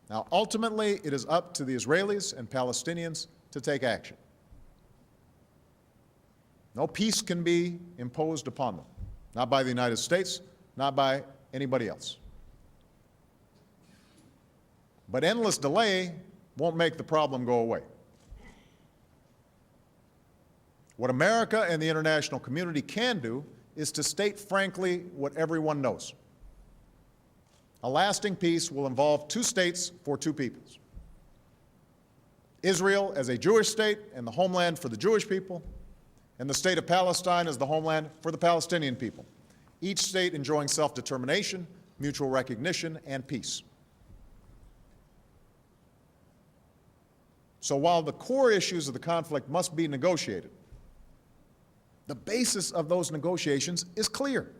Now, ultimately, it is up to the Israelis and Palestinians to take action. No peace can be imposed upon them, not by the United States, not by anybody else. But endless delay won't make the problem go away. What America and the international community can do is to state frankly what everyone knows. A lasting peace will involve two states for two peoples. Israel as a Jewish state and the homeland for the Jewish people, and the state of Palestine as the homeland for the Palestinian people, each state enjoying self-determination, mutual recognition, and peace. So while the core issues of the conflict must be negotiated, the basis of those negotiations is clear: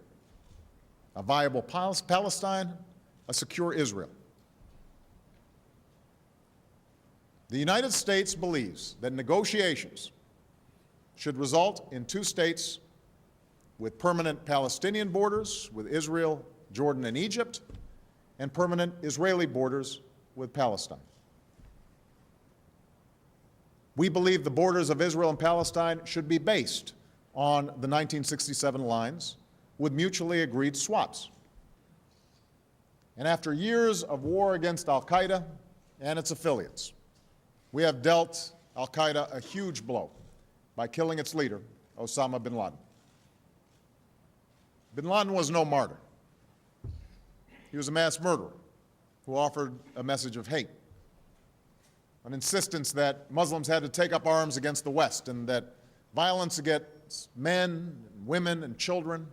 a viable Palestine, a secure Israel. The United States believes that negotiations should result in two states with permanent Palestinian borders with Israel, Jordan, and Egypt, and permanent Israeli borders with Palestine. We believe the borders of Israel and Palestine should be based on the 1967 lines with mutually agreed swaps. And after years of war against al-Qaeda and its affiliates, we have dealt al-Qaeda a huge blow by killing its leader, Osama bin Laden. Bin Laden was no martyr. He was a mass murderer who offered a message of hate, an insistence that Muslims had to take up arms against the West and that violence against men, women, and children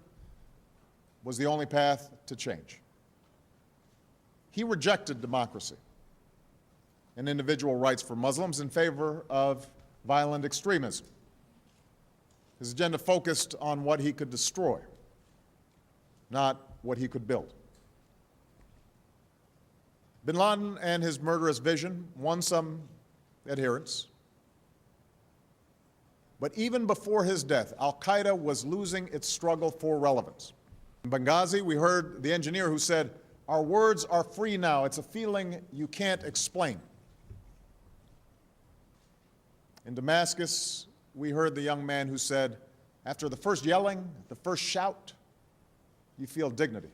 was the only path to change. He rejected democracy and individual rights for Muslims in favor of violent extremism. His agenda focused on what he could destroy, not what he could build. Bin Laden and his murderous vision won some adherents. But even before his death, al-Qaeda was losing its struggle for relevance. In Benghazi, we heard the engineer who said, "Our words are free now. It's a feeling you can't explain." In Damascus, we heard the young man who said, "After the first yelling, the first shout, you feel dignity."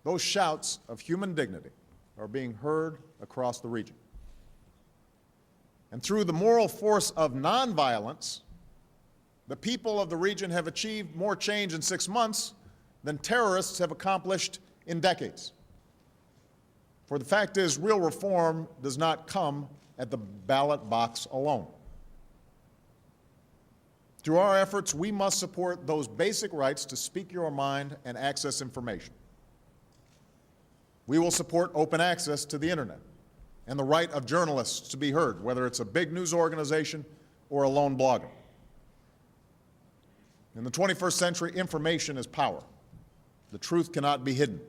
Those shouts of human dignity are being heard across the region. And through the moral force of nonviolence, the people of the region have achieved more change in 6 months than terrorists have accomplished in decades. For the fact is, real reform does not come at the ballot box alone. Through our efforts, we must support those basic rights to speak your mind and access information. We will support open access to the internet and the right of journalists to be heard, whether it's a big news organization or a lone blogger. In the 21st century, information is power. The truth cannot be hidden.